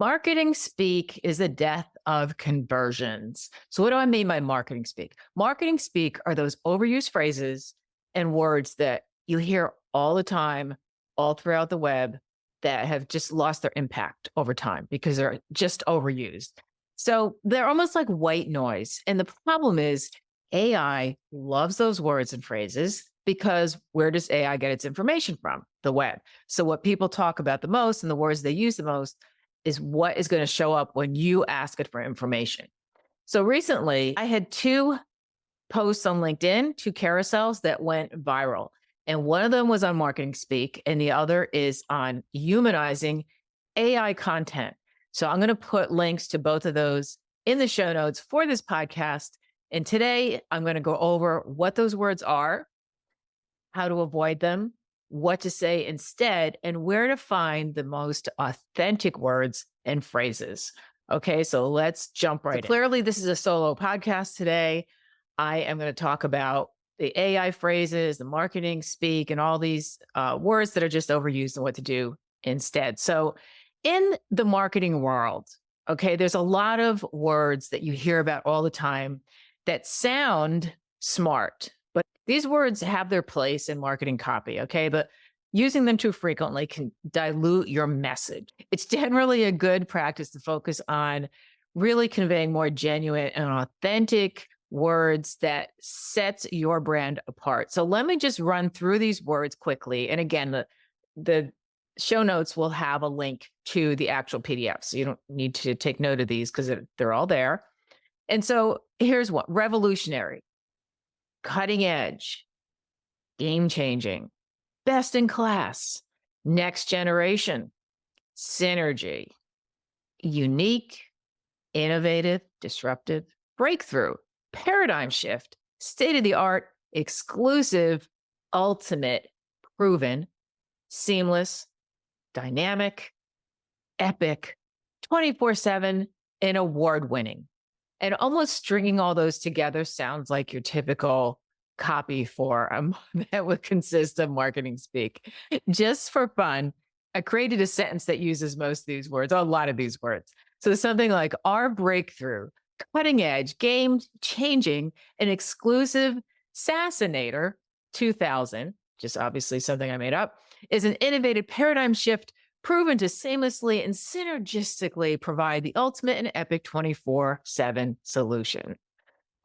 Marketing speak is the death of conversions. So, what do I mean by marketing speak? Marketing speak are those overused phrases and words that you hear all the time, all throughout the web, that have just lost their impact over time because they're just overused. So, they're almost like white noise. And the problem is, AI loves those words and phrases because where does AI get its information from? The web. So, what people talk about the most and the words they use the most is what is going to show up when you ask it for information. So recently, I had two posts on LinkedIn, two carousels that went viral. And one of them was on marketing speak, and the other is on humanizing AI content. So I'm going to put links to both of those in the show notes for this podcast. And today, I'm going to go over what those words are, how to avoid them, what to say instead, and where to find the most authentic words and phrases. Okay, so let's jump right in. Clearly, this is a solo podcast today. I am going to talk about the AI phrases, the marketing speak, and all these words that are just overused and what to do instead. So, in the marketing world, okay, there's a lot of words that you hear about all the time that sound smart, but these words have their place in marketing copy, okay? But using them too frequently can dilute your message. It's generally a good practice to focus on really conveying more genuine and authentic words that sets your brand apart. So let me just run through these words quickly. And again, the show notes will have a link to the actual PDF. So you don't need to take note of these because they're all there. And so here's what: revolutionary, cutting edge, game changing, best in class, next generation, synergy, unique, innovative, disruptive, breakthrough, paradigm shift, state of the art, exclusive, ultimate, proven, seamless, dynamic, epic, 24/7, and award winning. And almost stringing all those together sounds like your typical copy for that would consist of marketing speak. Just for fun, I created a sentence that uses most of these words, or a lot of these words. So something like our breakthrough, cutting edge, game changing, an exclusive Sassinator 2000, just obviously something I made up, is an innovative paradigm shift proven to seamlessly and synergistically provide the ultimate and epic 24/7 solution.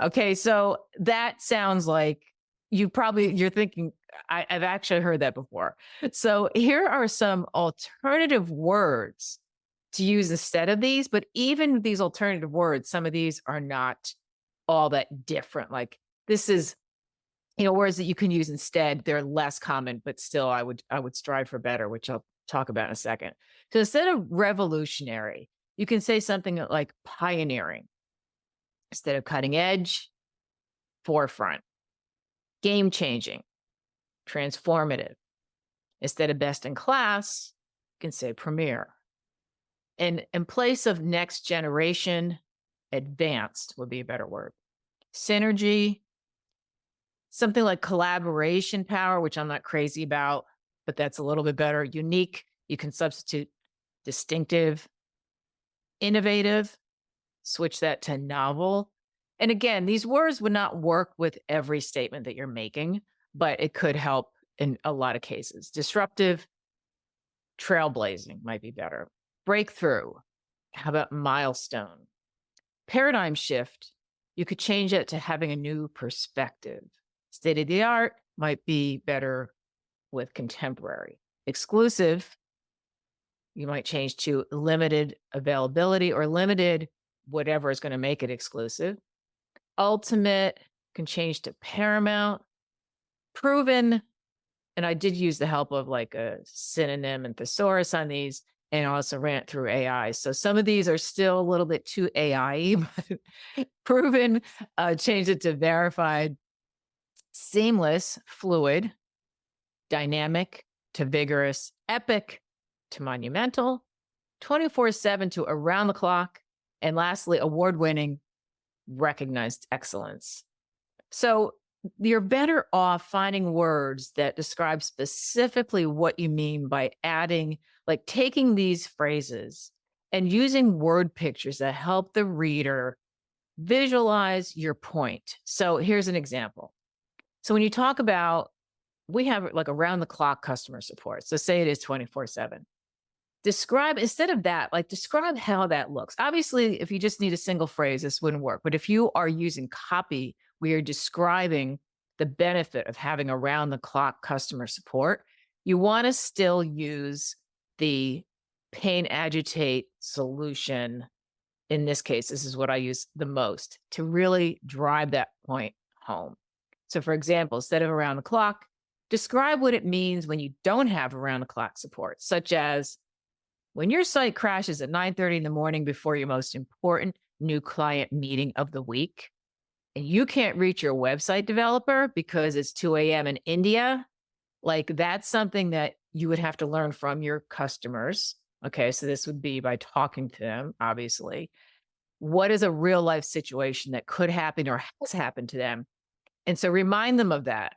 Okay, so that sounds like you're thinking, I've actually heard that before. So here are some alternative words to use instead of these, but even these alternative words, some of these are not all that different. Like this is, words that you can use instead. They're less common, but still I would strive for better, which I'll talk about in a second. So instead of revolutionary, you can say something like pioneering. Instead of cutting edge, forefront. Game changing, transformative. Instead of best in class, you can say premier. And in place of next generation, advanced would be a better word. Synergy, something like collaboration power, which I'm not crazy about, but that's a little bit better. Unique, you can substitute distinctive. Innovative, switch that to novel. And again, these words would not work with every statement that you're making, but it could help in a lot of cases. Disruptive, trailblazing might be better. Breakthrough, how about milestone? Paradigm shift, you could change it to having a new perspective. State of the art might be better with contemporary. Exclusive, you might change to limited availability or limited whatever is going to make it exclusive. Ultimate can change to paramount. Proven, and I did use the help of like a synonym and thesaurus on these, and also ran it through AI. So some of these are still a little bit too AI, but proven, changed it to verified. Seamless, fluid. Dynamic to vigorous. Epic to monumental. 24/7 to around the clock. And lastly, award-winning, recognized excellence. So you're better off finding words that describe specifically what you mean by adding, like taking these phrases and using word pictures that help the reader visualize your point. So here's an example. So when you talk about, we have like around the clock customer support. So say it is 24/7. Describe, instead of that, like describe how that looks. Obviously, if you just need a single phrase, this wouldn't work. But if you are using copy where you're describing the benefit of having around the clock customer support, you want to still use the pain, agitate solution. In this case, this is what I use the most to really drive that point home. So, for example, instead of around the clock, describe what it means when you don't have around the clock support, such as when your site crashes at 9:30 in the morning before your most important new client meeting of the week, and you can't reach your website developer because it's 2 a.m. in India, like that's something that you would have to learn from your customers. Okay, so this would be by talking to them, obviously. What is a real life situation that could happen or has happened to them? And so remind them of that,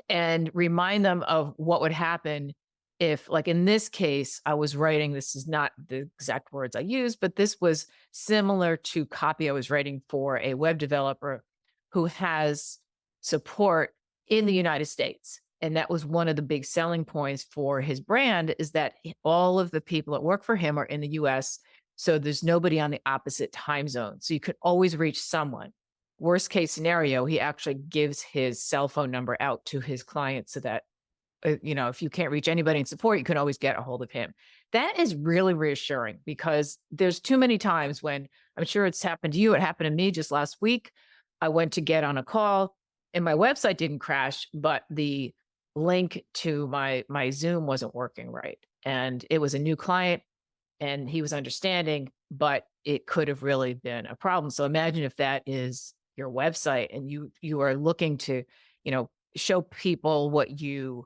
and remind them of what would happen if, like in this case, I was writing, this is not the exact words I used, but this was similar to copy I was writing for a web developer who has support in the United States. And that was one of the big selling points for his brand, is that all of the people that work for him are in the US. So there's nobody on the opposite time zone. So you could always reach someone. Worst case scenario, he actually gives his cell phone number out to his clients so that, if you can't reach anybody in support, you can always get a hold of him. That is really reassuring, because there's too many times when, I'm sure it's happened to you, it happened to me just last week. I went to get on a call and my website didn't crash, but the link to my Zoom wasn't working right. And it was a new client and he was understanding, but it could have really been a problem. So imagine if that is your website and you are looking to, show people what you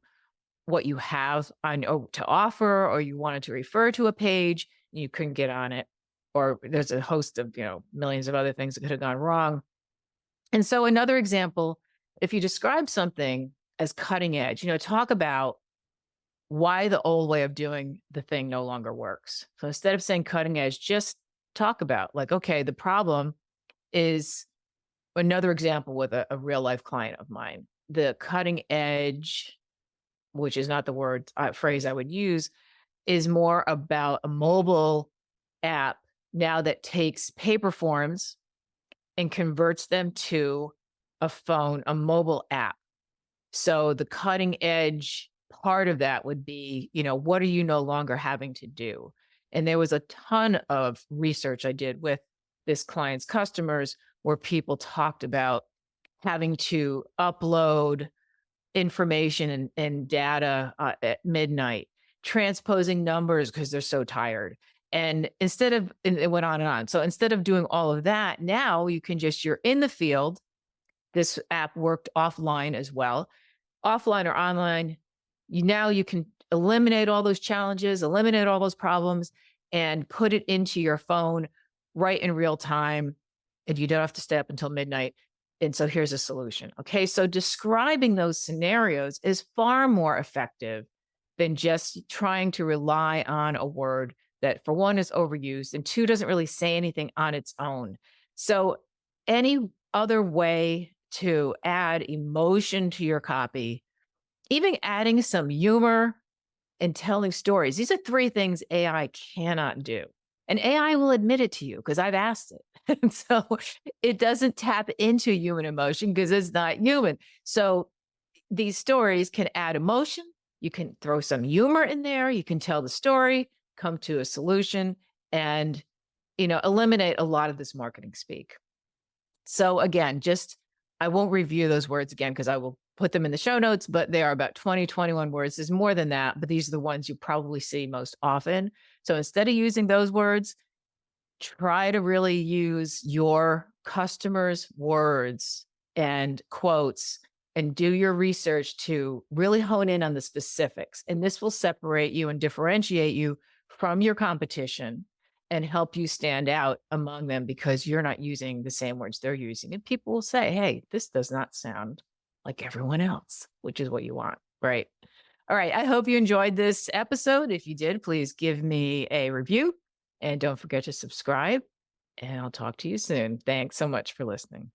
have on to offer, or you wanted to refer to a page, and you couldn't get on it, or there's a host of, millions of other things that could have gone wrong. And so another example, if you describe something as cutting edge, talk about why the old way of doing the thing no longer works. So instead of saying cutting edge, just talk about, like, okay, the problem is, another example with a real life client of mine, the cutting edge, which is not the phrase I would use, is more about a mobile app now that takes paper forms and converts them to a mobile app. So the cutting edge part of that would be, what are you no longer having to do? And there was a ton of research I did with this client's customers where people talked about having to upload information and data at midnight, transposing numbers because they're so tired. And it went on and on. So instead of doing all of that, now you're in the field. This app worked offline as well, offline or online. You can eliminate all those challenges, eliminate all those problems, and put it into your phone right in real time. And you don't have to stay up until midnight. And so here's a solution. Okay. So describing those scenarios is far more effective than just trying to rely on a word that, for one, is overused, and two, doesn't really say anything on its own. So any other way to add emotion to your copy, even adding some humor and telling stories. These are three things AI cannot do. And AI will admit it to you because I've asked it. And so it doesn't tap into human emotion because it's not human. So these stories can add emotion. You can throw some humor in there. You can tell the story, come to a solution, and eliminate a lot of this marketing speak. So again, I won't review those words again because I will put them in the show notes, but they are about 20, 21 words. There's more than that, but these are the ones you probably see most often. So instead of using those words, try to really use your customers' words and quotes and do your research to really hone in on the specifics. And this will separate you and differentiate you from your competition and help you stand out among them because you're not using the same words they're using. And people will say, hey, this does not sound like everyone else, which is what you want, right? All right. I hope you enjoyed this episode. If you did, please give me a review And don't forget to subscribe, and I'll talk to you soon. Thanks so much for listening.